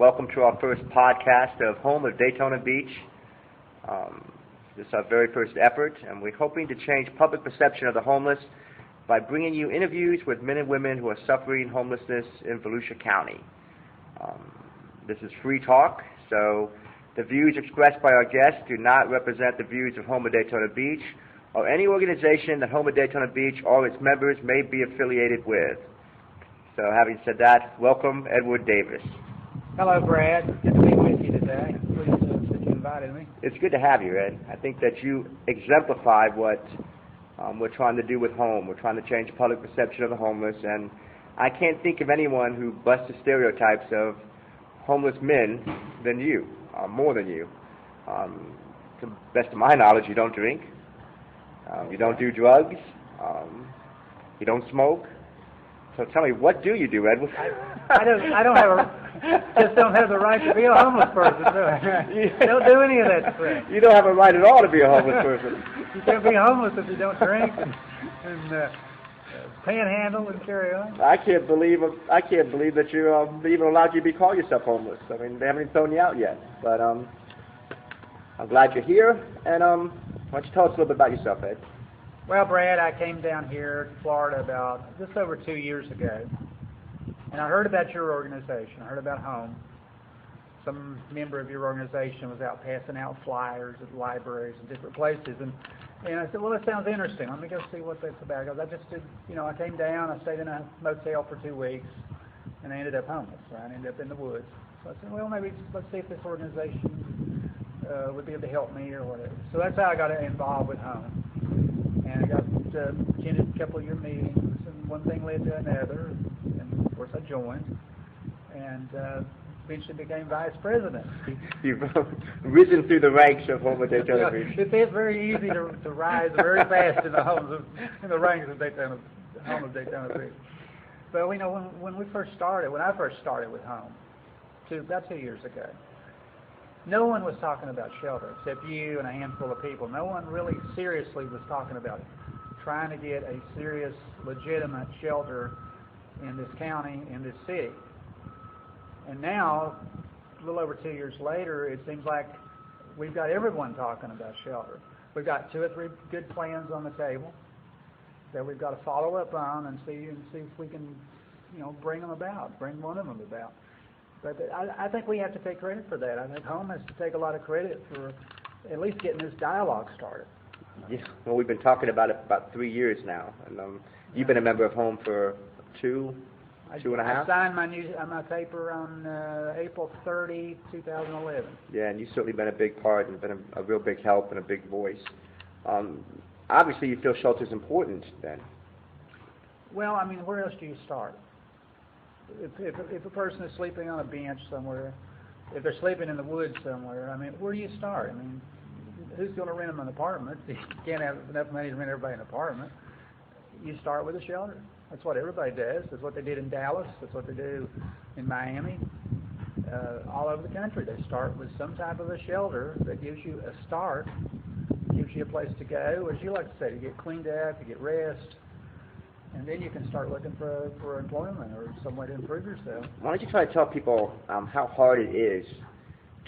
Welcome to our first podcast of Home of Daytona Beach. This is our very first effort, and we're hoping to change public perception of the homeless by bringing you interviews with men and women who are suffering homelessness in Volusia County. This is free talk, so the views expressed by our guests do not represent the views of Home of Daytona Beach or any organization that Home of Daytona Beach or its members may be affiliated with. So having said that, welcome Edward Davis. Hello, Brad. Good to be with you today. Pleased that you invited me. It's good to have you, Ed. I think that you exemplify what we're trying to do with Home. We're trying to change public perception of the homeless, and I can't think of anyone who busts the stereotypes of homeless men than you, more than you. To the best of my knowledge, you don't drink, you don't do drugs, you don't smoke. So tell me, what do you do, Edward? I don't have the right to be a homeless person, do I? Don't do any of that stuff. You don't have a right at all to be a homeless person. You can't be homeless if you don't drink and panhandle and carry on. I can't believe that you even allowed you to call yourself homeless. I mean, they haven't even thrown you out yet. But I'm glad you're here. And why don't you tell us a little bit about yourself, Ed? Well, Brad, I came down here to Florida about just over 2 years ago, and I heard about your organization. I heard about Home. Some member of your organization was out passing out flyers at libraries and different places, and I said, well, that sounds interesting. Let me go see what that's about. Because I just did, I came down, I stayed in a motel for 2 weeks, and I ended up homeless. Right? I ended up in the woods. So I said, well, maybe let's see if this organization would be able to help me or whatever. So that's how I got involved with Home. And I got attended a couple of your meetings, and one thing led to another, and of course I joined, and eventually became vice president. You've risen through the ranks of Home of Daytona Beach. It's very easy to rise very fast in the ranks of Home of Daytona Beach. But when I first started with Home, about 2 years ago, no one was talking about shelter except you and a handful of people. No one really seriously was talking about it, trying to get a serious, legitimate shelter in this county, in this city. And now, a little over 2 years later, it seems like we've got everyone talking about shelter. We've got 2 or 3 good plans on the table that we've got to follow up on and see if we can, bring one of them about. But I think we have to take credit for that. I think Home has to take a lot of credit for at least getting this dialogue started. Yeah, well, we've been talking about it for about 3 years now, and you've been a member of Home for two and a half. I signed my paper on April 30, 2011. Yeah, and you've certainly been a big part and been a real big help and a big voice. Obviously, you feel shelter's important then. Well, I mean, where else do you start? If a person is sleeping on a bench somewhere, if they're sleeping in the woods somewhere, I mean, where do you start? I mean, who's going to rent them an apartment? You can't have enough money to rent everybody an apartment. You start with a shelter. That's what everybody does. That's what they did in Dallas. That's what they do in Miami. All over the country, they start with some type of a shelter that gives you a start, gives you a place to go, as you like to say, to get cleaned up, to get rest. And then you can start looking for employment or some way to improve yourself. Why don't you try to tell people how hard it is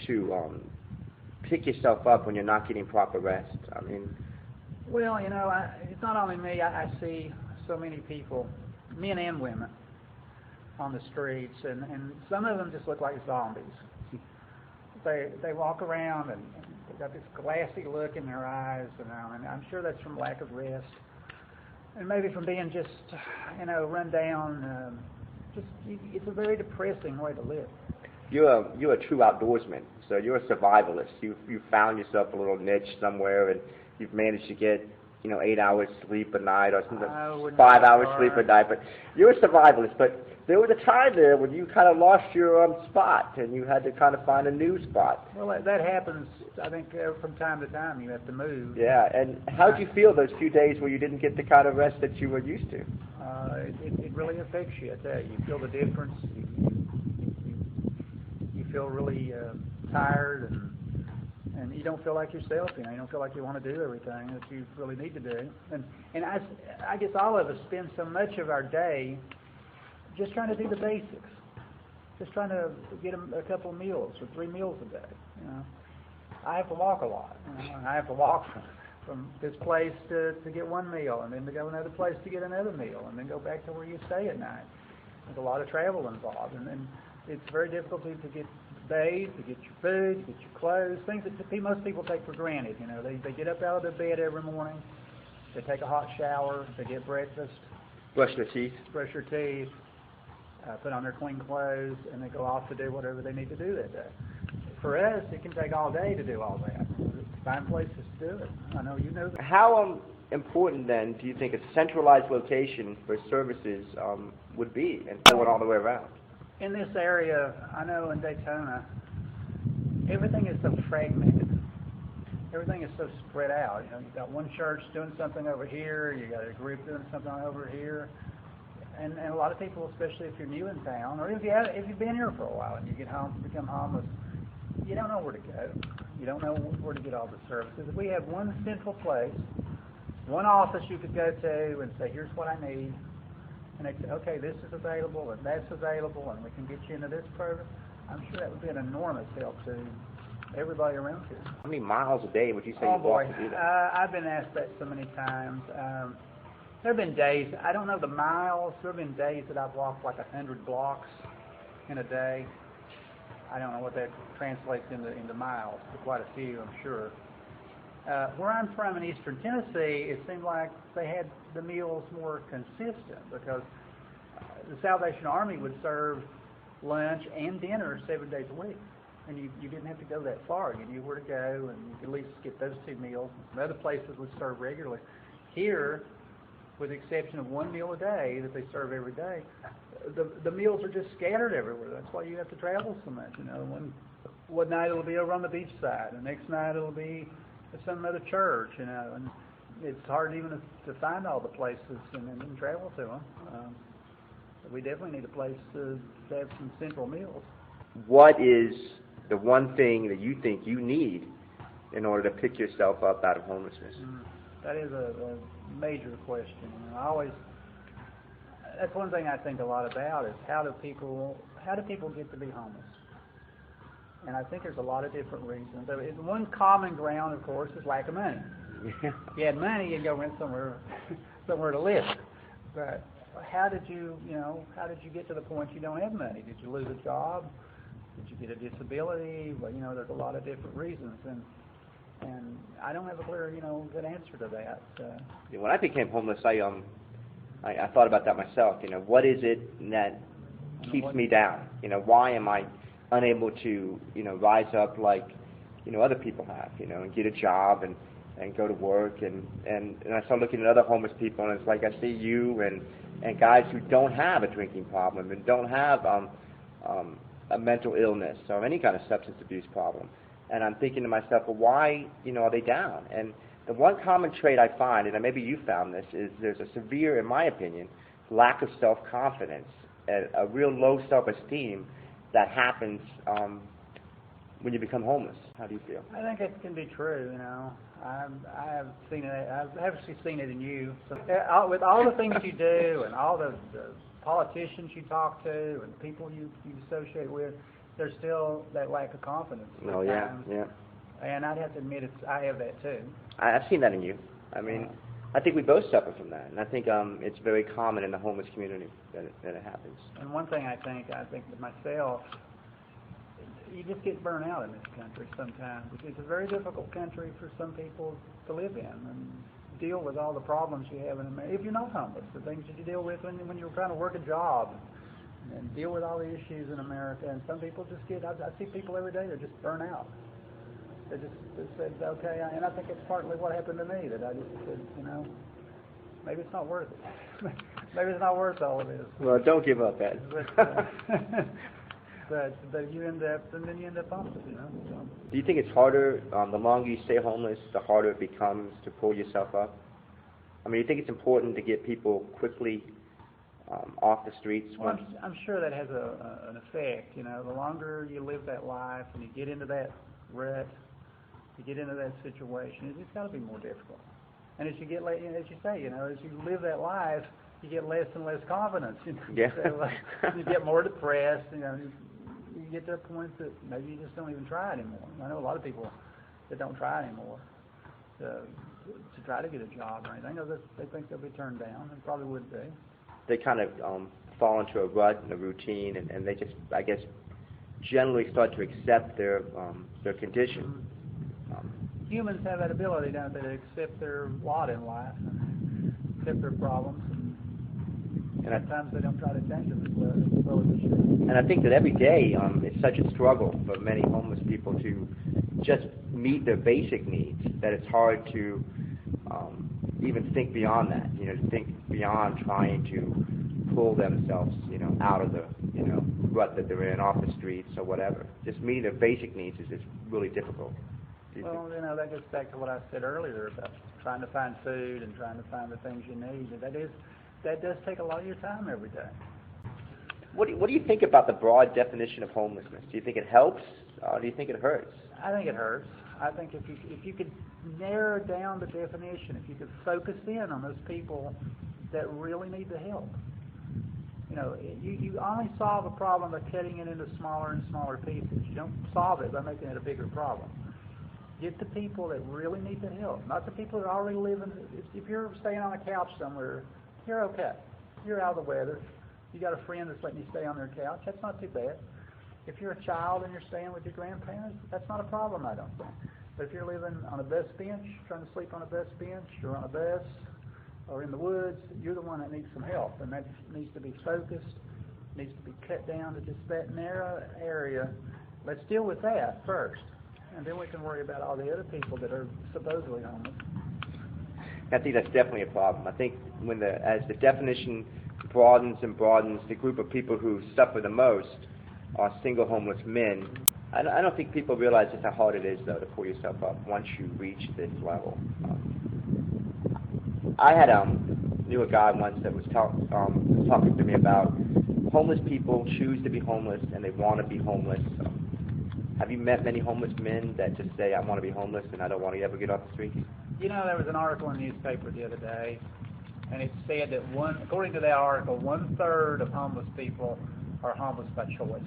to pick yourself up when you're not getting proper rest? I mean, well, it's not only me. I see so many people, men and women, on the streets, and some of them just look like zombies. They walk around and they've got this glassy look in their eyes, and I'm sure that's from lack of rest. And maybe from being just, run down. It's a very depressing way to live. You're a true outdoorsman, so you're a survivalist. You found yourself a little niche somewhere, and you've managed to get 8 hours sleep a night or something, 5 hours sleep a night. But you're a survivalist. But there was a time there when you kind of lost your spot, and you had to kind of find a new spot. Well, that happens, I think, from time to time. You have to move. Yeah, and how did you feel those few days where you didn't get the kind of rest that you were used to? It really affects you, I tell you. You feel the difference. You feel really tired, and you don't feel like yourself. You don't feel like you want to do everything that you really need to do. And I guess all of us spend so much of our day just trying to do the basics. just trying to get them a couple of meals or 3 meals a day. You know, I have to walk a lot. You know, and I have to walk from this place to get 1 meal, and then to go another place to get another meal, and then go back to where you stay at night. There's a lot of travel involved, and it's very difficult to get bathed, to get your food, to get your clothes, things that most people take for granted. You know, they get up out of their bed every morning, they take a hot shower, they get breakfast, Brush their teeth. Put on their clean clothes, and they go off to do whatever they need to do that day. For us, it can take all day to do all that. Find places to do it. I know you know that. How important then do you think a centralized location for services would be, and going all the way around? In this area, I know in Daytona, everything is so fragmented. Everything is so spread out. You know, you've got one church doing something over here, you got a group doing something over here, and a lot of people, especially if you're new in town, or if you've been here for a while and you get home, become homeless, you don't know where to go. You don't know where to get all the services. If we have one central place, one office you could go to and say, here's what I need, and they say, okay, this is available and that's available, and we can get you into this program, I'm sure that would be an enormous help to everybody around here. How many miles a day would you say Oh you boy, walk to do that? I've been asked that so many times. There have been days, I don't know the miles, there have been days that I've walked like 100 blocks in a day. I don't know what that translates into miles, but quite a few, I'm sure. Where I'm from in eastern Tennessee, it seemed like they had the meals more consistent, because the Salvation Army would serve lunch and dinner 7 days a week. And you didn't have to go that far. You knew where to go, and you could at least get those 2 meals. Some other places would serve regularly. Here, with the exception of 1 meal a day that they serve every day, the meals are just scattered everywhere. That's why you have to travel so much. You know, one night it'll be over on the beach side, the next night it'll be at some other church. You know, and it's hard even to find all the places and travel to them. We definitely need a place to have some central meals. What is the one thing that you think you need in order to pick yourself up out of homelessness? That is a major question. You know, that's one thing I think a lot about, is how do people get to be homeless? And I think there's a lot of different reasons. One common ground, of course, is lack of money. If you had money, you'd go rent somewhere to live. But how did you get to the point you don't have money? Did you lose a job? Did you get a disability? Well, you know, there's a lot of different reasons, and I don't have a clear, good answer to that. When I became homeless, I thought about that myself. You know, what is it that keeps me down? You know, why am I unable to, rise up like, other people have, and get a job and go to work, and I start looking at other homeless people, and it's like I see you and guys who don't have a drinking problem and don't have a mental illness or any kind of substance abuse problem. And I'm thinking to myself, well, why, are they down? And the one common trait I find, and maybe you found this, is there's a severe, in my opinion, lack of self-confidence, a real low self-esteem that happens when you become homeless. How do you feel? I think it can be true, I have seen it. I've actually seen it in you. So, with all the things you do and all the politicians you talk to and the people you associate with, there's still that lack of confidence. Oh, yeah. And I'd have to admit, I have that too. I've seen that in you. I mean, I think we both suffer from that, and I think it's very common in the homeless community that it happens. And one thing I think to myself, you just get burnt out in this country sometimes. It's a very difficult country for some people to live in and deal with all the problems you have in America. If you're not homeless, the things that you deal with when you're trying to work a job and deal with all the issues in America. And some people just I see people every day that just burn out. They said, okay, and I think it's partly what happened to me, that I just said, maybe it's not worth it. Maybe it's not worth all of this. Well, don't give up, Ed. But you end up homeless, So. Do you think it's harder, the longer you stay homeless, the harder it becomes to pull yourself up? I mean, you think it's important to get people quickly off the streets? Well, I'm sure that has an effect. The longer you live that life and you get into that rut, you get into that situation, it's got to be more difficult. And as you get, as you say, as you live that life, you get less and less confidence. Yeah. So, you get more depressed. you get to a point that maybe you just don't even try anymore. I know a lot of people that don't try anymore to try to get a job or anything. They think they'll be turned down, and probably would be. They kind of fall into a rut and a routine, and they just, I guess, generally start to accept their condition. Humans have that ability, don't they, to accept their lot in life, and accept their problems, and at times they don't try to change them as well as they should. And I think that every day it's such a struggle for many homeless people to just meet their basic needs that it's hard to even think beyond that, to think beyond trying to pull themselves, out of the, rut that they're in, off the streets or whatever. Just meeting their basic needs is really difficult. Well, that gets back to what I said earlier about trying to find food and trying to find the things you need. That does take a lot of your time every day. What do you think about the broad definition of homelessness? Do you think it helps, or do you think it hurts? I think it hurts. I think if you could narrow down the definition, if you could focus in on those people that really need the help. You only solve a problem by cutting it into smaller and smaller pieces. You don't solve it by making it a bigger problem. Get the people that really need the help, not the people that already live in. If you're staying on a couch somewhere, you're okay. You're out of the weather. You got a friend that's letting you stay on their couch. That's not too bad. If you're a child and you're staying with your grandparents, that's not a problem, I don't think. But if you're living on a bus bench, trying to sleep on a bus bench, or on a bus, or in the woods, you're the one that needs some help, and that needs to be focused, needs to be cut down to just that narrow area. Let's deal with that first, and then we can worry about all the other people that are supposedly homeless. I think that's definitely a problem. I think as the definition broadens and broadens, the group of people who suffer the most are single homeless men. I don't think people realize just how hard it is, though, to pull yourself up once you reach this level. I knew a guy once that was talking to me about homeless people choose to be homeless and they want to be homeless. Have you met many homeless men that just say, I want to be homeless and I don't want to ever get off the streets? There was an article in the newspaper the other day, and it said that according to that article, 1/3 of homeless people are homeless by choice.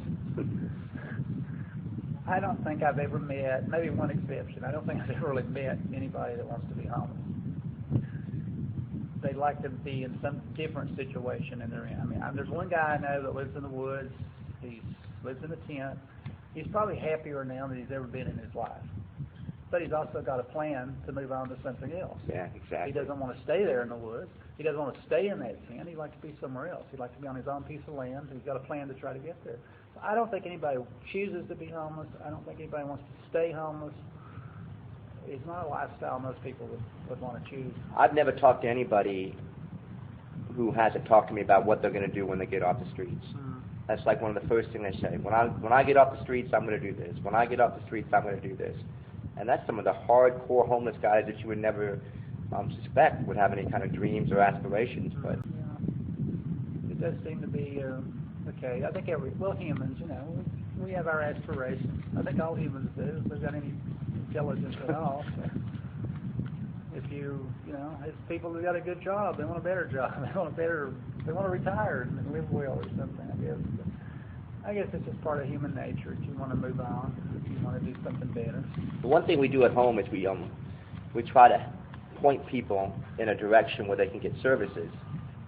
I don't think I've ever met, maybe one exception, I don't think I've ever really met anybody that wants to be homeless. They'd like to be in some different situation than they're in. There's one guy I know that lives in the woods. He lives in a tent. He's probably happier now than he's ever been in his life. But he's also got a plan to move on to something else. Yeah, exactly. He doesn't want to stay there in the woods. He doesn't want to stay in that tent. He'd like to be somewhere else. He'd like to be on his own piece of land. He's got a plan to try to get there. So I don't think anybody chooses to be homeless. I don't think anybody wants to stay homeless. It's not a lifestyle most people would want to choose. I've never talked to anybody who hasn't talked to me about what they're going to do when they get off the streets. That's like one of the first things they say. When I get off the streets, I'm going to do this. When I get off the streets, I'm going to do this. And that's some of the hardcore homeless guys that you would never suspect would have any kind of dreams or aspirations. But it does seem to be okay. I think humans, we have our aspirations. I think all humans do. If they've got any intelligence at all. So if it's people who got a good job, they want a better job. They want to retire and live well or something. I guess it's just part of human nature. If you want to move on, if you want to do something better. The one thing we do at home is we try to point people in a direction where they can get services.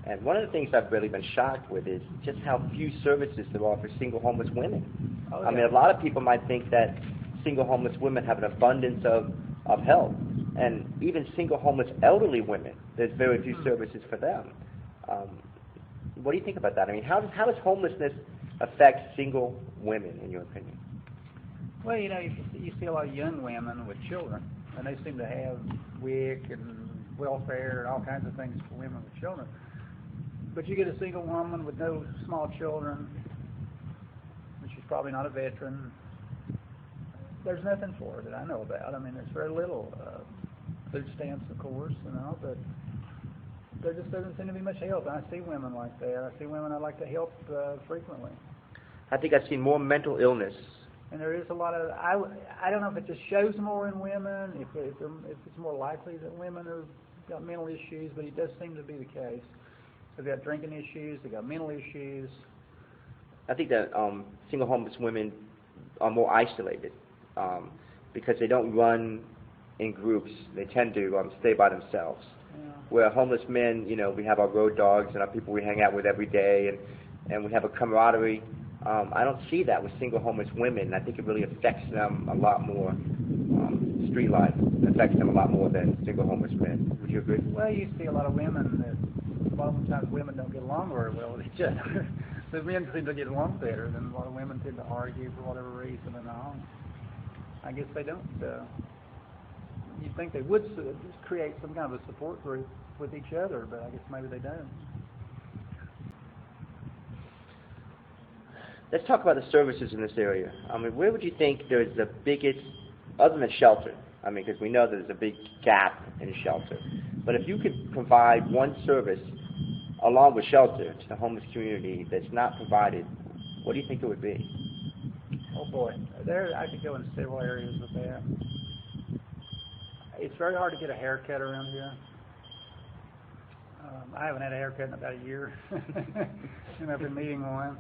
And one of the things I've really been shocked with is just how few services there are for single homeless women. Oh, yeah. I mean, a lot of people might think that single homeless women have an abundance of help. And even single homeless elderly women, there's very few services for them. What do you think about that? I mean, how does homelessness affect single women, in your opinion? Well, you see a lot of young women with children, and they seem to have WIC and welfare and all kinds of things for women with children. But you get a single woman with no small children, and she's probably not a veteran. There's nothing for her that I know about. I mean, there's very little food stamps, of course, but there just doesn't seem to be much help. And I see women like that. I see women I like to help frequently. I think I've seen more mental illness. And there is a lot of, I don't know if it just shows more in women, if it's more likely that women have got mental issues, but it does seem to be the case. They've got drinking issues, they've got mental issues. I think that single homeless women are more isolated because they don't run in groups. They tend to stay by themselves. Yeah. Where homeless men, we have our road dogs and our people we hang out with every day, and we have a camaraderie. I don't see that with single homeless women. I think it really affects them a lot more. Street life affects them a lot more than single homeless men. Would you agree? Well, you see a lot of women that, a lot of times women don't get along very well with each other. The men seem to get along better, and a lot of women tend to argue for whatever reason and all. I guess they don't. You'd think they would just create some kind of a support group with each other, but I guess maybe they don't. Let's talk about the services in this area. I mean, where would you think there's the biggest, other than shelter? I mean, because we know there's a big gap in shelter. But if you could provide one service along with shelter to the homeless community that's not provided, what do you think it would be? Oh boy, I could go in several areas with that. It's very hard to get a haircut around here. I haven't had a haircut in about a year, and I've been needing one.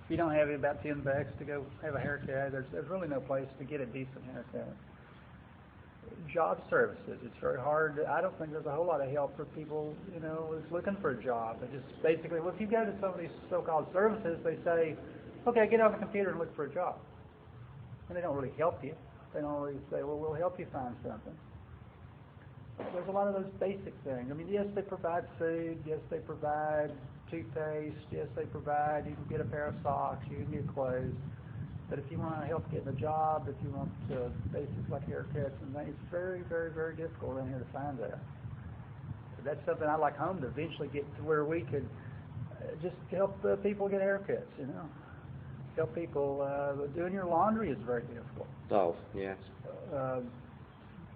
If you don't have about $10 to go have a haircut, there's really no place to get a decent haircut. Job services, it's very hard. I don't think there's a whole lot of help for people, who's looking for a job. They just basically, well, if you go to some of these so-called services, they say, okay, get on the computer and look for a job. And they don't really help you. They don't really say, well, we'll help you find something. There's a lot of those basic things. I mean, yes, they provide food. Yes, they provide toothpaste. Yes, they provide, you can get a pair of socks. You can get clothes. But if you want to help getting a job, if you want basics like haircuts and things, it's very, very, very difficult around here to find that. That's something I'd like H.O.M.E to eventually get to where we could just help people get haircuts, Help people. Doing your laundry is very difficult. Oh, yes.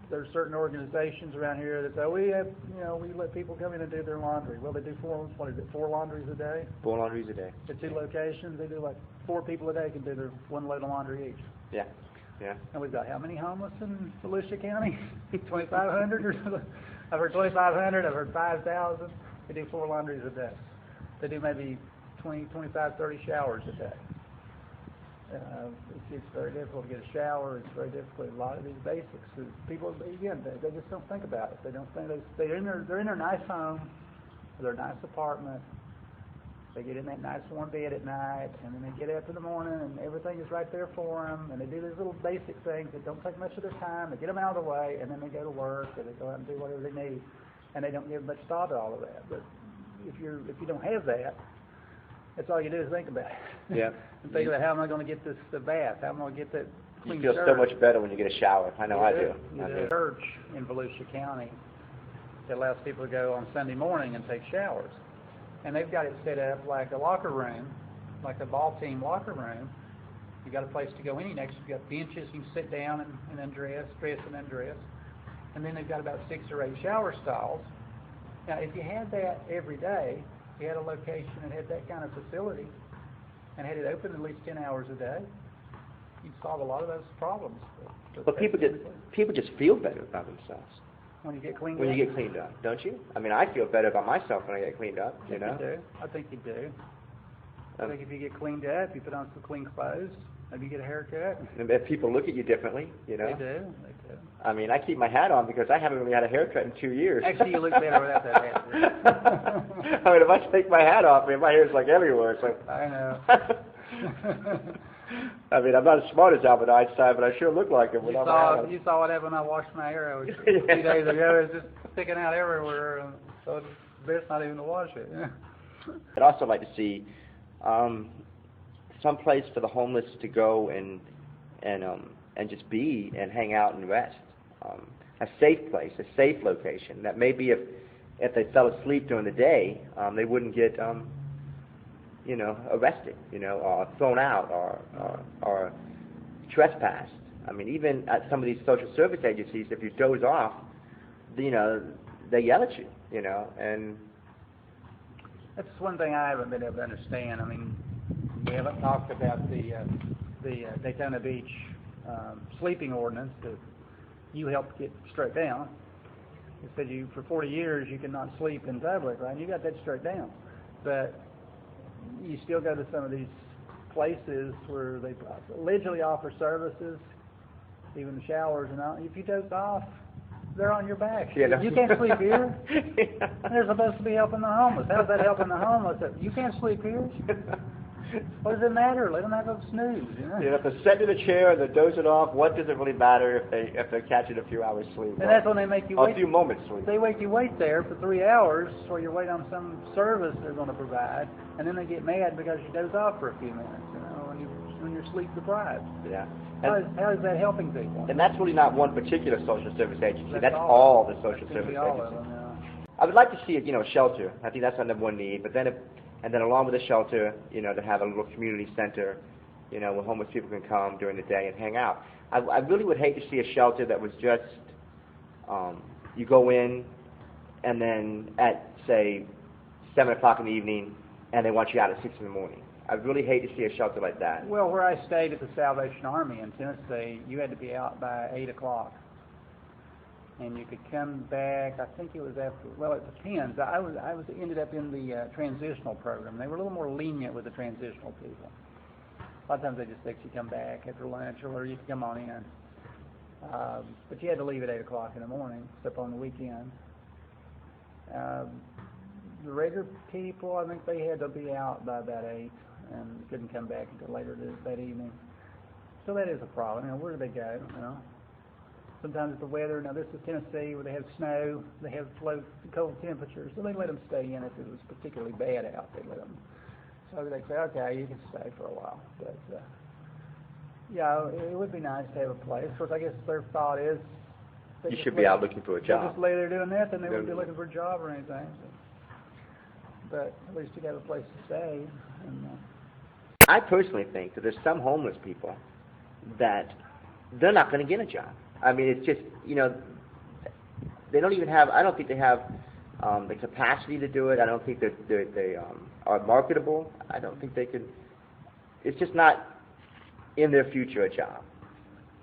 There's certain organizations around here that say, we let people come in and do their laundry. Well, they do four laundries a day? 4 laundries a day. At 2 locations, they do like 4 people a day can do their 1 load of laundry each. Yeah, yeah. And we've got how many homeless in Volusia County? 2,500 or something? I've heard 2,500, I've heard 5,000. They do 4 laundries a day. They do maybe 20, 25, 30 showers a day. It's very difficult to get a shower. It's very difficult. A lot of these basics. People, again, they just don't think about it. They don't think they're in their nice home, their nice apartment. They get in that nice warm bed at night, and then they get up in the morning, and everything is right there for them. And they do these little basic things that don't take much of their time. They get them out of the way, and then they go to work, or they go out and do whatever they need, and they don't give much thought to all of that. But if you don't have that, that's all you do is think about it. Yeah. And think about how am I going to get the bath? How am I going to get that clean You feel shirt? so much better when you get a shower. I know I do. There's a church in Volusia County that allows people to go on Sunday morning and take showers. And they've got it set up like a locker room, like a ball team locker room. You've got a place to go in next. You've got benches. You can sit down and undress, dress and undress. And then they've got about 6 or 8 shower stalls. Now, if you had that every day, if you had a location that had that kind of facility and had it open at least 10 hours a day, you'd solve a lot of those problems. But people just feel better about themselves. When you get cleaned up? When you get cleaned up, don't you? I mean, I feel better about myself when I get cleaned up, I think you do. I think you do. I think if you get cleaned up, you put on some clean clothes, maybe you get a haircut. And if people look at you differently, They do. They do. I mean, I keep my hat on because I haven't really had a haircut in 2 years. Actually, you look better without that hat. I mean, if I take my hat off, my hair's like everywhere. It's like I know. I mean, I'm not as smart as Albert Einstein, but I sure look like him without my hat on. You saw what happened when I washed my hair a few days ago. It's just sticking out everywhere, and so it's best not even to wash it. I'd also like to see some place for the homeless to go and just be and hang out and rest. A safe place, a safe location that maybe if they fell asleep during the day, they wouldn't get arrested, or thrown out or trespassed. I mean, even at some of these social service agencies, if you doze off, they yell at you, and that's one thing I haven't been able to understand. I mean, we haven't talked about the Daytona Beach sleeping ordinance that you helped get struck down. It said for 40 years you cannot sleep in public, right? And you got that struck down, but you still go to some of these places where they allegedly offer services, even the showers and all. If you doze off, they're on your back. Yeah, no. You can't sleep here. Yeah. They're supposed to be helping the homeless. How's that helping the homeless? You can't sleep here. What does it matter? Let them have a snooze, you know? Yeah, if they're sitting in a chair and they're dozing off, what does it really matter if they're catching a few hours sleep? And that's when they make you or wait. a few moments sleep. They make you wait there for 3 hours while you're waiting on some service they're going to provide, and then they get mad because you doze off for a few minutes, you know, when you're sleep deprived. Yeah. How is that helping people? And that's really not one particular social service agency. That's all all the social That service could be all of agencies. them, yeah. I would like to see a shelter. I think that's our number one need. But then, and then along with the shelter, to have a little community center, where homeless people can come during the day and hang out. I really would hate to see a shelter that was just you go in, and then at say 7 o'clock in the evening, and they want you out at 6 in the morning. I really hate to see a shelter like that. Well, where I stayed at the Salvation Army in Tennessee, you had to be out by 8 o'clock. And you could come back, I think it was after, well, it depends. I ended up in the transitional program. They were a little more lenient with the transitional people. A lot of times they just let you come back after lunch, or you could come on in. But you had to leave at 8 o'clock in the morning, except on the weekend. The regular people, I think they had to be out by about 8 and couldn't come back until later that evening. So that is a problem. Where do they go? Sometimes the weather, now this is Tennessee where they have snow, they have low, cold temperatures, so they let them stay in if it was particularly bad out. They let them. So they say, okay, you can stay for a while. But yeah, it would be nice to have a place. Of course, I guess their thought is you should be out looking for a they job. just lay there doing that, then they wouldn't be looking for a job or anything. But at least you have a place to stay. And, I personally think that there's some homeless people that they're not going to get a job. I mean, it's just, they don't even have, I don't think they have the capacity to do it. I don't think that they are marketable. I don't think they can, it's just not in their future a job.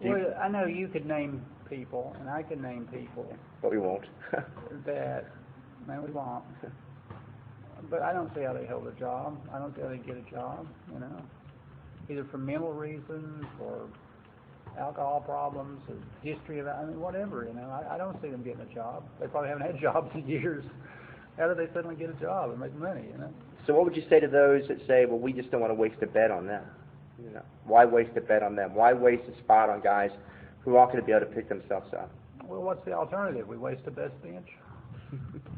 Well, I know you could name people, and I could name people. But we won't. We won't. But I don't see how they hold a job. I don't see how they get a job, either for mental reasons or alcohol problems or history of, whatever, I don't see them getting a job. They probably haven't had jobs in years. How do they suddenly get a job and make money, So what would you say to those that say, well, we just don't want to waste a bed on them? Why waste a bed on them? Why waste a spot on guys who aren't going to be able to pick themselves up? Well, what's the alternative? We waste a best bench?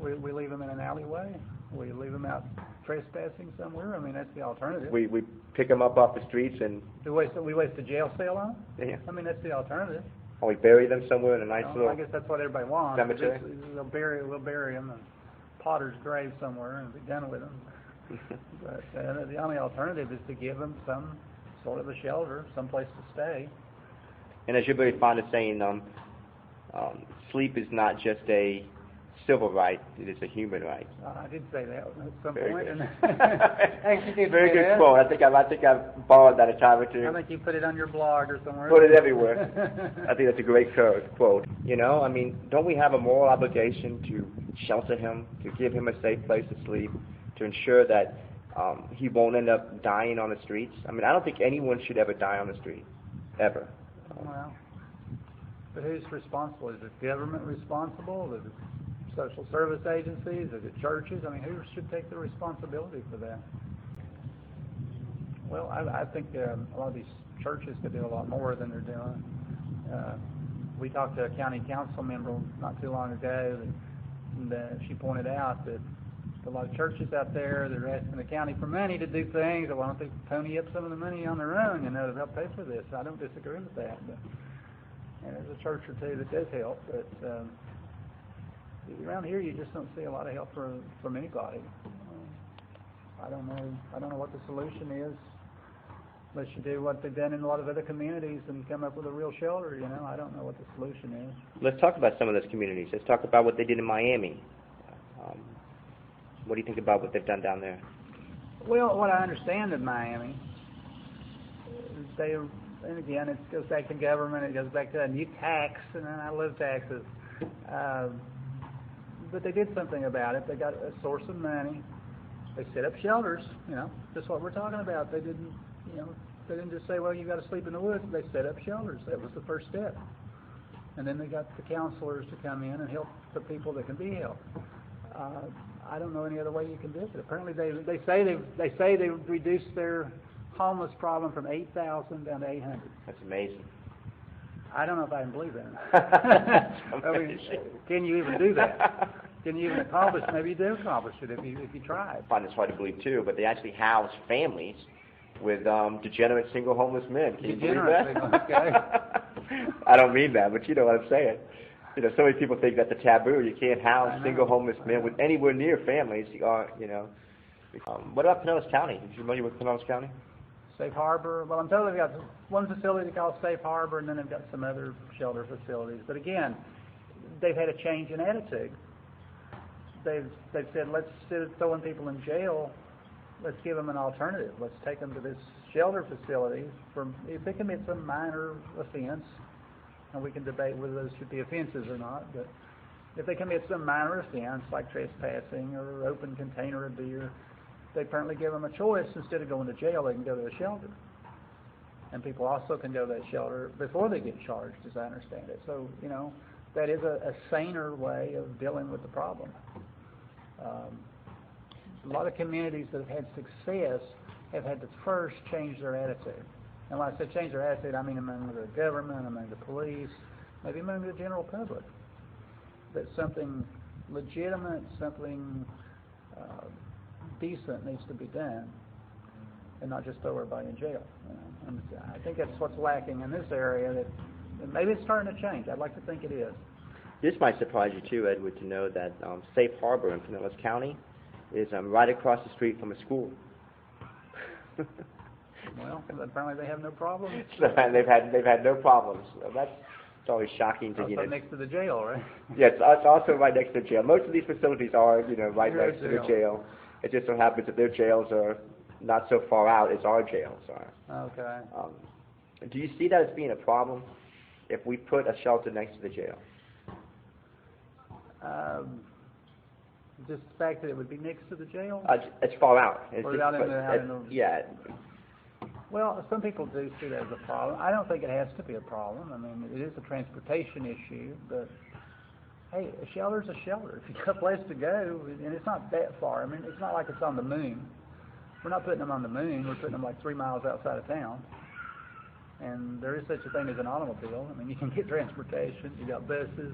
we leave them in an alleyway? We leave them out trespassing somewhere? That's the alternative. We pick them up off the streets and... We waste a jail cell on them? Yeah. That's the alternative. Or we bury them somewhere in a nice little... I guess that's what everybody wants. Cemetery? We'll bury them in Potter's grave somewhere and be done with them. But the only alternative is to give them some sort of a shelter, some place to stay. And as you're very fond of saying, sleep is not just a civil right, it is a human right. I did say that at some Very point. good. Actually, did Very say good that. quote. I think I've borrowed that a time or two. I think you put it on your blog or somewhere. Put it everywhere. I think that's a great quote. Don't we have a moral obligation to shelter him, to give him a safe place to sleep, to ensure that he won't end up dying on the streets? I don't think anyone should ever die on the street, ever. Well, but who's responsible? Is it government responsible? Is it social service agencies? Is it churches? Who should take the responsibility for that? Well, I think a lot of these churches could do a lot more than they're doing. We talked to a county council member not too long ago, and she pointed out that a lot of churches out there, they're asking the county for money to do things. Why don't they pony up some of the money on their own, to help pay for this? I don't disagree with that. But, and there's a church or two that does help, but around here you just don't see a lot of help from anybody. I don't know what the solution is, unless you do what they've done in a lot of other communities and come up with a real shelter. I don't know what the solution is. Let's talk about some of those communities. Let's talk about what they did in Miami. What do you think about what they've done down there? Well, what I understand of Miami, and again, it goes back to government, it goes back to a new tax, and I love taxes. But they did something about it. They got a source of money. They set up shelters, just what we're talking about. They didn't, you know, they didn't just say, well, you got to sleep in the woods. They set up shelters. That was the first step. And then they got the counselors to come in and help the people that can be helped. I don't know any other way you can do it. Apparently, they say they've reduced their homeless problem from 8,000 down to 800. That's amazing. I don't know if I can believe that. I mean, can you even do that? Can you even accomplish? Maybe you do accomplish it if you try. I find this hard to believe too, but they actually house families with degenerate single homeless men. Can you believe that? Okay. I don't mean that, but you know what I'm saying. You know, so many people think that's a taboo. You can't house single homeless men with anywhere near families. You know. What about Pinellas County? Are you familiar with Pinellas County? Safe Harbor. Well, I'm told they've got one facility called Safe Harbor, and then they've got some other shelter facilities. But again, they've had a change in attitude. They've said, let's instead of throwing people in jail, let's give them an alternative. Let's take them to this shelter facility if they commit some minor offense, and we can debate whether those should be offenses or not. But if they commit some minor offense like trespassing or open container of beer, they apparently give them a choice. Instead of going to jail, they can go to a shelter. And people also can go to that shelter before they get charged, as I understand it. So, you know, that is a saner way of dealing with the problem. A lot of communities that have had success have had to first change their attitude. And when I say change their attitude, I mean among the government, among the police, maybe among the general public. That something legitimate, something decent needs to be done, and not just throw everybody in jail. You know? And I think that's what's lacking in this area. That maybe it's starting to change. I'd like to think it is. This might surprise you too, Edward, to know that Safe Harbor in Pinellas County is right across the street from a school. Well, apparently they have no problems. So, and they've had no problems. So it's always shocking to also you know. Next to the jail, right? Yes, it's also right next to the jail. Most of these facilities are right next to the jail. It just so happens that their jails are not so far out as our jails are. Okay. Do you see that as being a problem if we put a shelter next to the jail? Just the fact that it would be next to the jail? It's far out. It's or out in the, yeah. Well, some people do see that as a problem. I don't think it has to be a problem. I mean, it is a transportation issue, but hey, a shelter's a shelter. If you've got a place to go, and it's not that far. I mean, it's not like it's on the moon. We're not putting them on the moon. We're putting them like 3 miles outside of town. And there is such a thing as an automobile. I mean, you can get transportation. You got buses.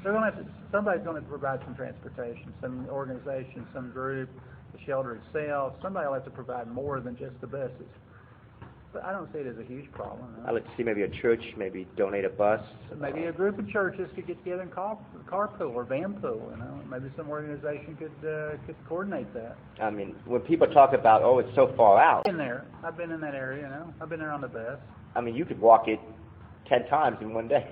Somebody's going to provide some transportation, some organization, some group, the shelter itself. Somebody will have to provide more than just the buses. But I don't see it as a huge problem. No. I'd like to see maybe a church maybe donate a bus. Maybe a group of churches could get together and carpool or van pool. You know, maybe some organization could coordinate that. I mean, when people talk about, oh, it's so far out. I've been there. I've been in that area. You know, I've been there on the bus. I mean, you could walk it 10 times in one day.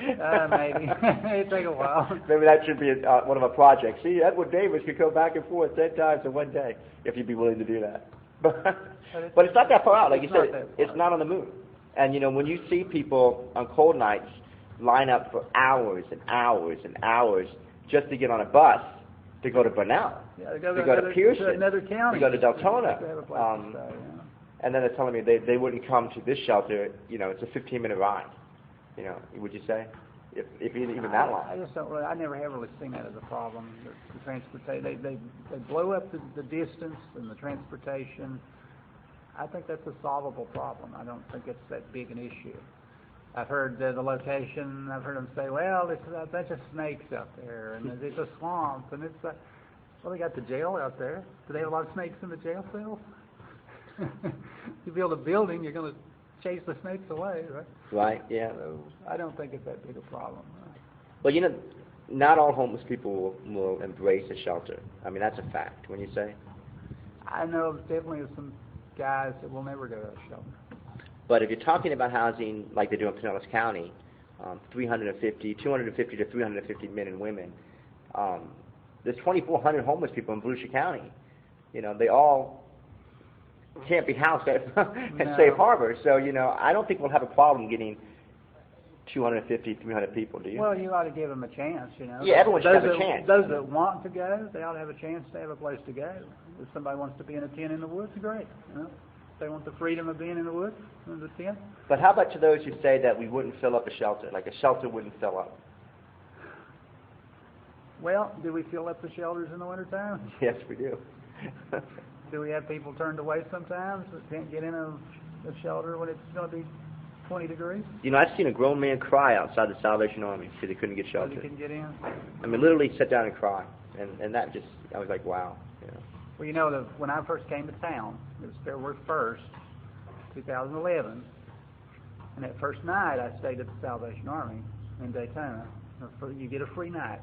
Maybe. It'd take a while. Maybe that should be one of our projects. See, Edward Davis could go back and forth 10 times in one day if you'd be willing to do that. But it's not that far out. Like you said, it's not on the moon. And, you know, when you see people on cold nights line up for hours and hours and hours just to get on a bus to go to Burnell, to go to Pearson, to another county, to go to Deltona. Yeah. And then they're telling me they wouldn't come to this shelter. You know, it's a 15-minute ride. You know, would you say? If even that long? I just don't really. I never have really seen that as a problem. The transportation, they blow up the distance and the transportation. I think that's a solvable problem. I don't think it's that big an issue. I've heard the location. I've heard them say, "Well, there's a bunch of snakes out there, and it's a swamp, and it's well, they got the jail out there. Do they have a lot of snakes in the jail cells? If you build a building, you're going to chase the snakes away, right?" Right, yeah. So I don't think it's that big a problem. Well, you know, not all homeless people will embrace a shelter. I mean, that's a fact, wouldn't you say? I know definitely some guys that will never go to a shelter. But if you're talking about housing like they do in Pinellas County, 250 to 350 men and women, there's 2,400 homeless people in Volusia County. You know, they all can't be housed at Safe Harbor. So, you know, I don't think we'll have a problem getting 250, 300 people, do you? Well, you ought to give them a chance, you know. Yeah, everyone should have a chance. Those that want to go, they ought to have a chance to have a place to go. If somebody wants to be in a tent in the woods, great, you know. They want the freedom of being in the woods, in the tent. But how about to those who say that we wouldn't fill up a shelter, like a shelter wouldn't fill up? Well, do we fill up the shelters in the wintertime? Yes, we do. Do we have people turned away sometimes that can't get in a shelter when it's going to be 20 degrees? You know, I've seen a grown man cry outside the Salvation Army because he couldn't get Because shelter. he couldn't get in? I mean, literally sit down and cry. And that just, I was like, wow. You know. Well, you know, when I first came to town, it was February 1st, 2011, and that first night I stayed at the Salvation Army in Daytona. You get a free night.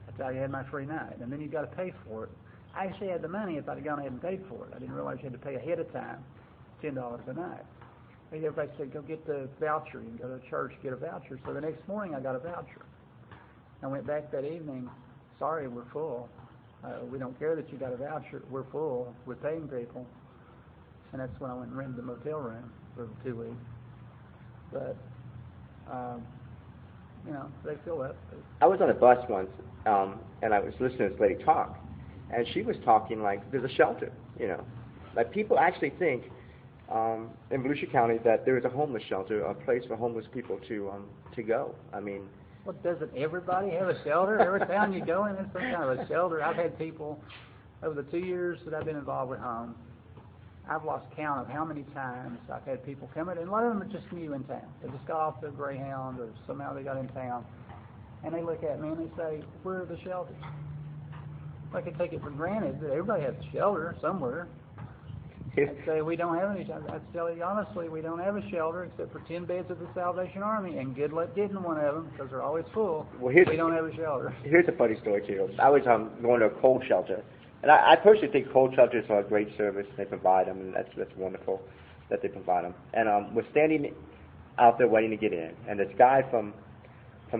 That's how you had my free night. And then you got to pay for it. I actually had the money if I'd gone ahead and paid for it. I didn't realize you had to pay ahead of time, $10 a night. Everybody said, go get the voucher. You can go to church, get a voucher. So the next morning I got a voucher. I went back that evening, sorry, we're full. We don't care that you got a voucher. We're full. We're paying people. And that's when I went and rented the motel room for 2 weeks. But, you know, they fill up. I was on a bus once, and I was listening to this lady talk, and she was talking like there's a shelter, you know. Like people actually think in Volusia County that there is a homeless shelter, a place for homeless people to go. I mean, well, doesn't everybody have a shelter? Every town you go in, there's some kind of a shelter. I've had people, over the 2 years that I've been involved with H.O.M.E, I've lost count of how many times I've had people come in, and a lot of them are just new in town. They just got off the Greyhound, or somehow they got in town, and they look at me and they say, where are the shelters? I can take it for granted that everybody has a shelter somewhere. I'd say, we don't have any shelter. I'd tell you honestly, we don't have a shelter except for 10 beds at the Salvation Army, and good luck getting one of them because they're always full. Well, we don't have a shelter. Here's a funny story too. I was going to a cold shelter, and I personally think cold shelters are a great service. They provide them, and that's wonderful that they provide them. And we're standing out there waiting to get in, and this guy from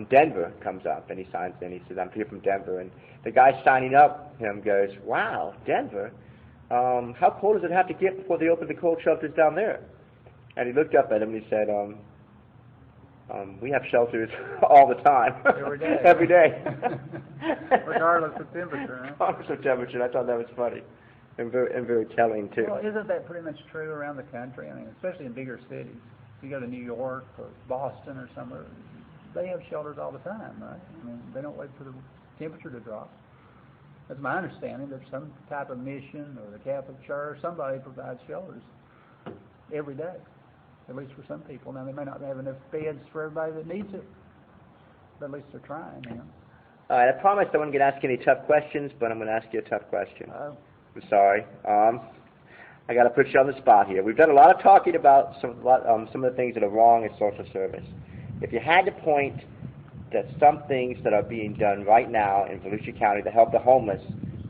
Denver comes up, and he signs in. He says, I'm here from Denver. And the guy signing up him goes, wow, Denver? How cold does it have to get before they open the cold shelters down there? And he looked up at him and he said, we have shelters all the time. Every day. Every day. Regardless of temperature, huh? Regardless of temperature. I thought that was funny and very telling, too. Well, isn't that pretty much true around the country? I mean, especially in bigger cities. If you go to New York or Boston or somewhere, they have shelters all the time, right? I mean, they don't wait for the temperature to drop. That's my understanding. There's some type of mission or the Catholic Church, somebody provides shelters every day, at least for some people. Now, they may not have enough beds for everybody that needs it, but at least they're trying, you know. All right, I promised I wasn't going to ask any tough questions, but I'm going to ask you a tough question. Oh. I'm sorry. I got to put you on the spot here. We've done a lot of talking about some of the things that are wrong in social service. If you had to point that some things that are being done right now in Volusia County to help the homeless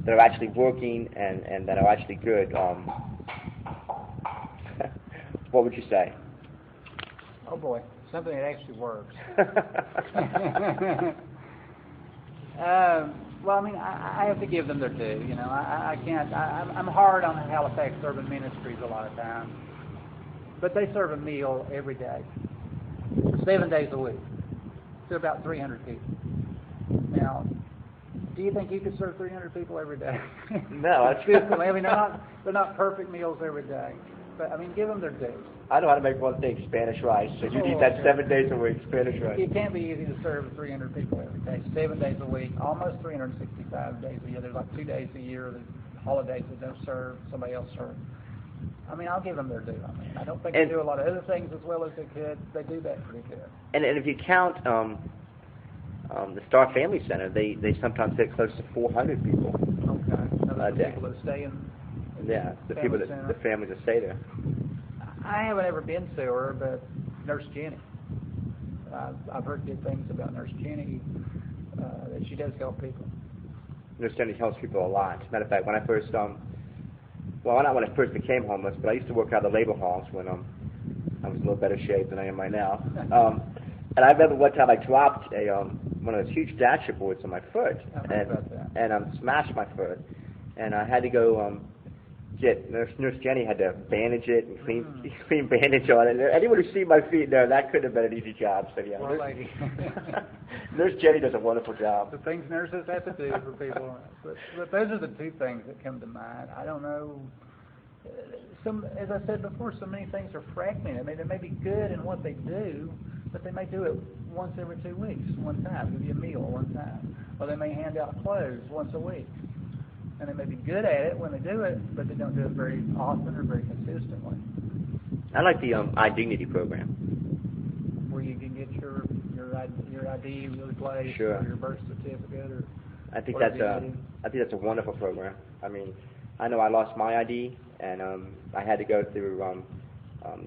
that are actually working and that are actually good, what would you say? Oh boy, something that actually works. Well, I mean, I have to give them their due. You know, I can't. I'm hard on Halifax Urban Ministries a lot of times, but they serve a meal every day, 7 days a week, to about 300 people. Now, do you think you could serve 300 people every day? No, I mean, they're not perfect meals every day, but I mean, give them their due. I know how to make one thing: Spanish rice. So you eat that 7 days a week, Spanish rice. It can't be easy to serve 300 people every day. 7 days a week, almost 365 days a year. There's like 2 days a year, the holidays that don't serve, somebody else serves. I mean, I'll give them their due. I mean, I don't think they do a lot of other things as well as they could. They do that pretty good. And if you count the Star Family Center, they sometimes get close to 400 people. Okay. A day. People that stay in the people that center. the families that stay there. I haven't ever been to her, but Nurse Jenny. I've heard good things about Nurse Jenny, that she does help people. Nurse Jenny helps people a lot. As a matter of fact, when I first, well, not when I first became homeless, but I used to work out of the labor halls when I was in a little better shape than I am right now. And I remember one time I dropped one of those huge dasher boards on my foot, and smashed my foot, and I had to go get Nurse Jenny had to bandage it and clean bandage on it. Anyone who's seen my feet there, that couldn't have been an easy job. So yeah, Poor lady. Nurse Jenny does a wonderful job. The things nurses have to do for people. But those are the two things that come to mind. I don't know as I said before, so many things are fragmented. I mean, they may be good in what they do, but they may do it once every 2 weeks, one time, give you a meal one time. Or they may hand out clothes once a week. And they may be good at it when they do it, but they don't do it very often or very consistently. I like the iDignity program. Where you can get your ID replaced, Sure. or your birth certificate, or I think whatever that's a wonderful program. I mean, I know I lost my ID, and I had to go through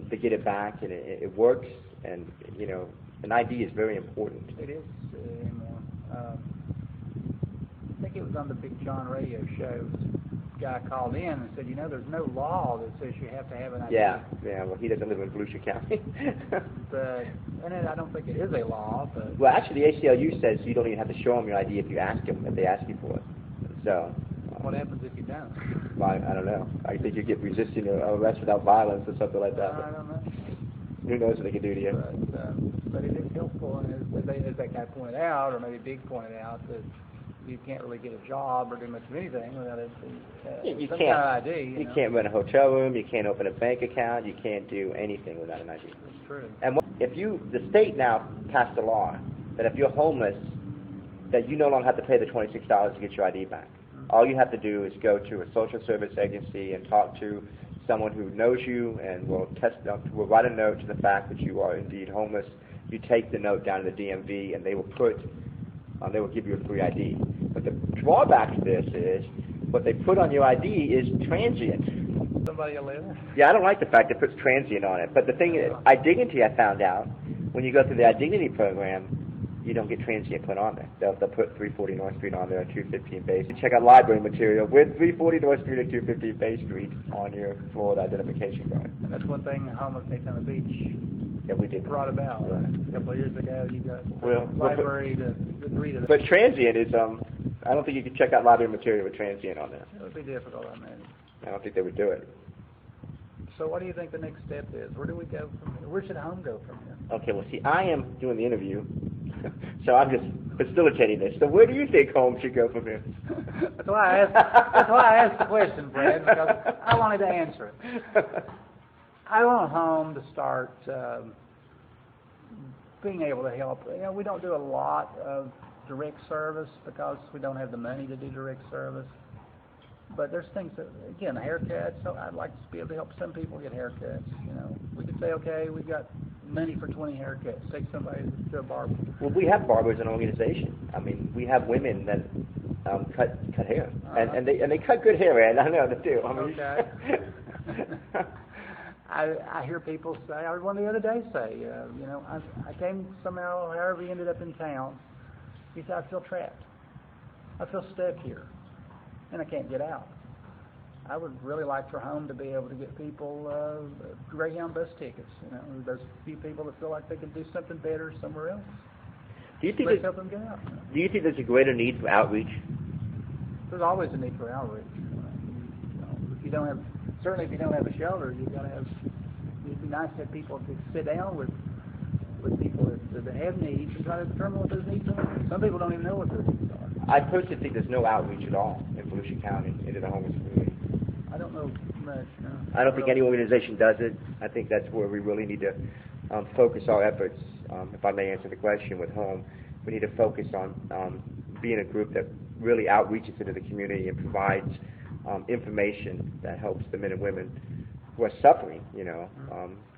to get it back, and it works. And you know, an ID is very important. It is anymore. I think it was on the Big John radio show. This guy called in and said, you know, there's no law that says you have to have an ID. Yeah. Well, he doesn't live in Volusia County. I don't think it is a law, but... Well, actually, the ACLU says you don't even have to show them your ID if you ask them, if they ask you for it. So... what happens if you don't? Well, I don't know. I think you get resisting arrest without violence or something like that. I don't know. Who knows what they can do to you? But it is helpful, and as that guy pointed out, or maybe Big pointed out, that you can't really get a job or do much of anything without some kind of ID. You can't rent a hotel room. You can't open a bank account. You can't do anything without an ID. That's true. And the state now passed a law that if you're homeless, that you no longer have to pay the $26 to get your ID back. Mm-hmm. All you have to do is go to a social service agency and talk to someone who knows you and will write a note to the fact that you are indeed homeless. You take the note down to the DMV, and they will give you a free ID. But the drawback to this is what they put on your ID is transient. Somebody will live. Yeah, I don't like the fact it puts transient on it. But the thing is, iDignity, I found out, when you go through the iDignity program, you don't get transient put on there. They'll put 340 North Street on there, 215 Bay Street. Check out library material with 340 North Street and 215 Bay Street on your Florida identification card. And that's one thing H.O.M.E of Daytona Beach we did brought about. Right. A couple of years ago, you got library to agree to that. But transient is, I don't think you can check out library material with transient on there. It would be difficult, I mean. I don't think they would do it. So what do you think the next step is? Where do we go from here? Where should H.O.M.E go from here? Okay, well, see, I am doing the interview, so I'm just facilitating this. So where do you think H.O.M.E should go from here? That's why I asked the question, Brad, because I wanted to answer it. I want H.O.M.E to start being able to help. You know, we don't do a lot of direct service because we don't have the money to do direct service. But there's things that, again, haircuts. So I'd like to be able to help some people get haircuts. You know, we could say, okay, we've got money for 20 haircuts. Take somebody to a barber. Well, we have barbers in an organization. I mean, we have women that cut hair, and they cut good hair, and I know they do. I mean, okay. I hear people say, I heard one the other day say, you know, I came somehow, however he ended up in town. He said, I feel trapped. I feel stuck here, and I can't get out. I would really like for H.O.M.E to be able to get people Greyhound bus tickets. You know, there's a few people that feel like they can do something better somewhere else. Do you think help them get out? Do you think there's a greater need for outreach? There's always a need for outreach. If you don't have, certainly if you don't have a shelter, you've got to have. It'd be nice to have people to sit down with people that have needs and try to determine what those needs are. Some people don't even know what their needs are. I personally think there's no outreach at all in Volusia County into the homeless community. I don't know much. No. I don't think any organization does it. I think that's where we really need to focus our efforts. If I may answer the question with H.O.M.E, we need to focus on being a group that really outreaches into the community and provides information that helps the men and women who are suffering, you know,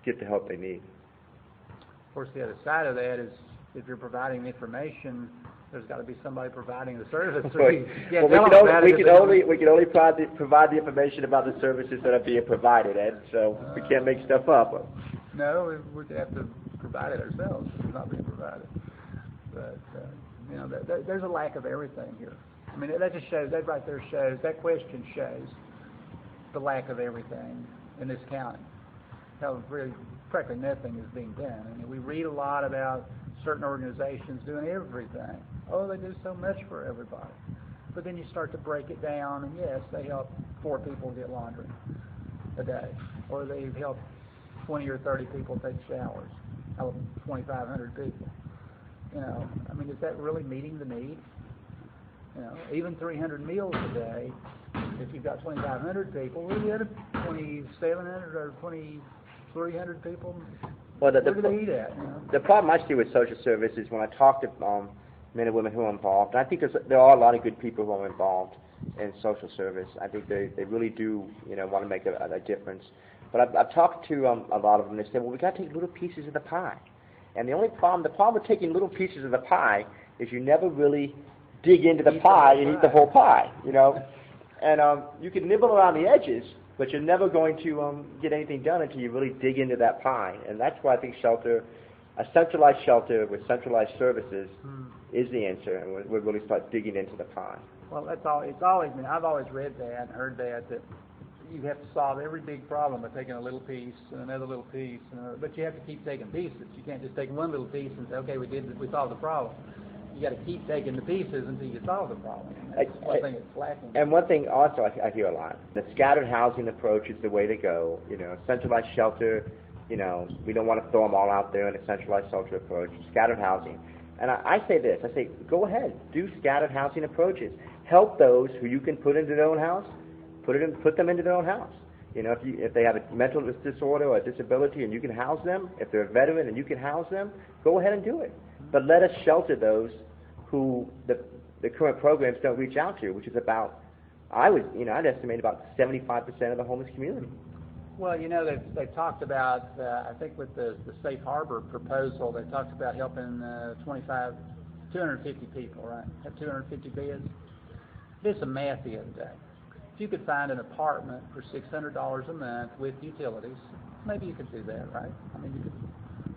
get the help they need. Of course, the other side of that is if you're providing information, there's got to be somebody providing the service. So we can only provide the information about the services that are being provided, Ed. So we can't make stuff up. No, we have to provide it ourselves. It's not being provided. But you know, there's a lack of everything here. I mean, that just shows. That right there shows. That question shows the lack of everything in this county. How really practically nothing is being done. I mean, we read a lot about certain organizations doing everything. Oh, they do so much for everybody. But then you start to break it down, and yes, they help 4 people get laundry a day, or they help 20 or 30 people take showers out of 2,500 people. You know, I mean, is that really meeting the need? You know, even 300 meals a day If you've got 2,500 people, where are the other 2,700 or 2,300 people? Well, Where do they eat at? You know? the problem I see with social service is when I talk to men and women who are involved, and I think there are a lot of good people who are involved in social service. I think they really do, want to make a difference. But I've talked to a lot of them, and they say, well, we got to take little pieces of the pie. And the problem with taking little pieces of the pie is you never really dig into the pie and eat the whole pie, And you can nibble around the edges, but you're never going to get anything done until you really dig into that pie. And that's why I think a centralized shelter with centralized services is the answer, and we'll really start digging into the pie. Well, that's all. It's always been. I've always read that and heard that you have to solve every big problem by taking a little piece and another little piece, but you have to keep taking pieces. You can't just take one little piece and say, okay, we solved the problem. You got to keep taking the pieces until you solve the problem. That's one thing that's lacking. And one thing also I hear a lot: the scattered housing approach is the way to go. Centralized shelter. We don't want to throw them all out there in a centralized shelter approach. Scattered housing. And I say this: I say, go ahead, do scattered housing approaches. Help those who you can put into their own house. Put them into their own house. If they have a mental disorder or a disability and you can house them, if they're a veteran and you can house them, go ahead and do it. But let us shelter those who the current programs don't reach out to, which is about, I'd estimate about 75% of the homeless community. Well, they've talked about, I think with the safe harbor proposal, they talked about helping 250 people, right? Have 250 beds. Did some math the other day. If you could find an apartment for $600 a month with utilities, maybe you could do that, right? I mean, you could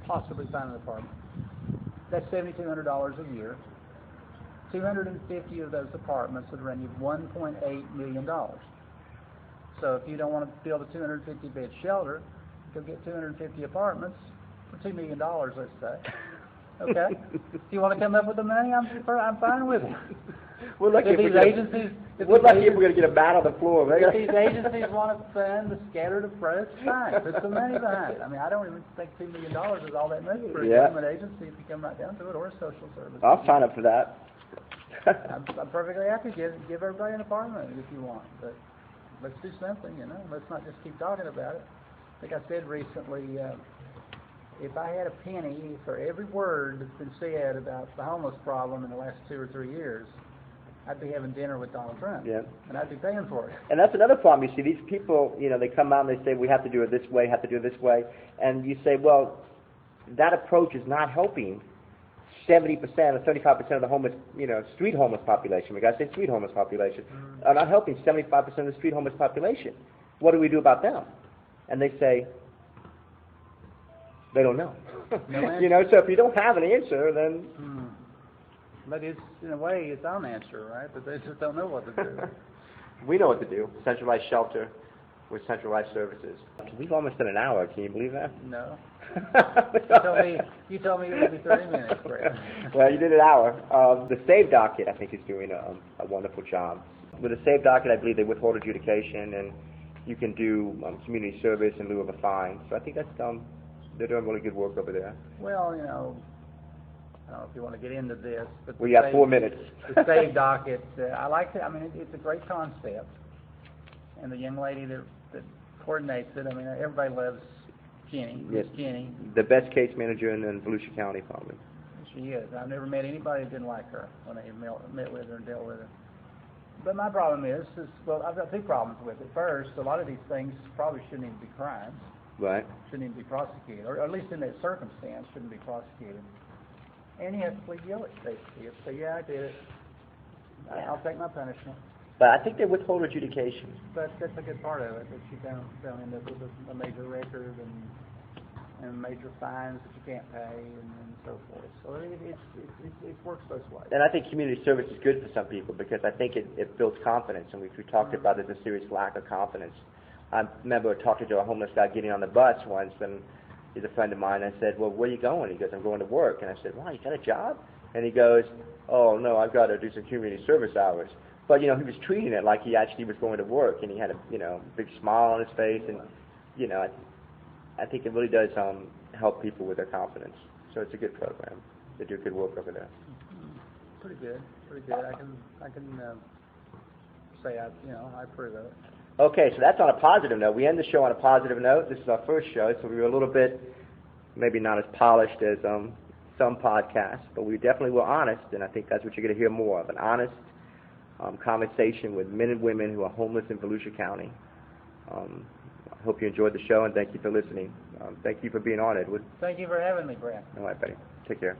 possibly find an apartment. That's $7,200 a year. 250 of those apartments would run you $1.8 million. So if you don't want to build a 250-bed shelter, go get 250 apartments for $2 million, let's say. Okay? If you want to come up with the money, I'm fine with it. We're lucky if we're going to get a mat on the floor. If these agencies want to fund the scattered approach, fine. Put some money behind it. I mean, I don't even think $2 million is all that much for a government agency if you come right down to it, or a social service. I'll sign up for that. I'm perfectly happy to give everybody an apartment if you want, but let's do something, Let's not just keep talking about it. I think I said recently, if I had a penny for every word that's been said about the homeless problem in the last 2 or 3 years, I'd be having dinner with Donald Trump. Yeah. And I'd be paying for it. And that's another problem. You see, these people, they come out and they say, we have to do it this way, have to do it this way. And you say, well, that approach is not helping 70% or 35% of the homeless, street homeless population. We got to say street homeless population. Are not helping 75% of the street homeless population. What do we do about them? And they say, they don't know. No so if you don't have an answer, then... But it's, in a way, it's our answer, right? But they just don't know what to do. We know what to do. Centralized shelter with centralized services. We've almost done an hour. Can you believe that? No. You told me it would be 30 minutes, Brad. Well, you did an hour. The Save Docket, I think, is doing a wonderful job. With the Save Docket, I believe they withhold adjudication, and you can do community service in lieu of a fine. So I think that's they're doing really good work over there. Well, I don't know if you want to get into this, but we got 4 minutes. The Save Docket, I like it. I mean, it's a great concept, and the young lady that coordinates it. I mean, everybody loves Jenny. Yes. Jenny. The best case manager in Volusia County, probably. She is. I've never met anybody that didn't like her when I met with her and dealt with her. But my problem is well, I've got 2 problems with it. First, a lot of these things probably shouldn't even be crimes. Right. Shouldn't even be prosecuted, or at least in that circumstance, shouldn't be prosecuted. And you have to plead guilty, basically. You have to say, yeah, I did it. I'll take my punishment. But I think they withhold adjudication. But that's a good part of it, that you don't end up with a major record and major fines that you can't pay and so forth. So it works both ways. And I think community service is good for some people because I think it builds confidence. And we talked about there's a serious lack of confidence. I remember talking to a homeless guy getting on the bus once, and he's a friend of mine. I said, well, where are you going? He goes, I'm going to work. And I said, wow, you got a job? And he goes, oh, no, I've got to do some community service hours. But, he was treating it like he actually was going to work, and he had a, big smile on his face. And, I think it really does help people with their confidence. So it's a good program. They do good work over there. Pretty good. I can say I approve of it. Okay, so that's on a positive note. We end the show on a positive note. This is our first show, so we were a little bit, maybe not as polished as some podcasts, but we definitely were honest, and I think that's what you're going to hear more of, an honest conversation with men and women who are homeless in Volusia County. I hope you enjoyed the show, and thank you for listening. Thank you for being on, Edward. Thank you for having me, Brad. All right, buddy. Take care.